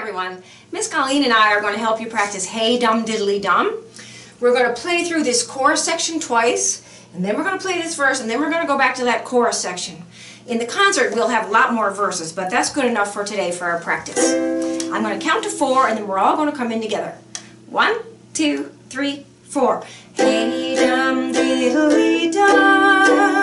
everyone. Miss Colleen and I are going to help you practice Hey Dum Diddly Dum. We're going to play through this chorus section twice, and then we're going to play this verse, and then we're going to go back to that chorus section. In the concert we'll have a lot more verses, but that's good enough for today for our practice. I'm going to count to 4 and then we're all going to come in together. 1, 2, 3, 4. Hey dum diddly dum.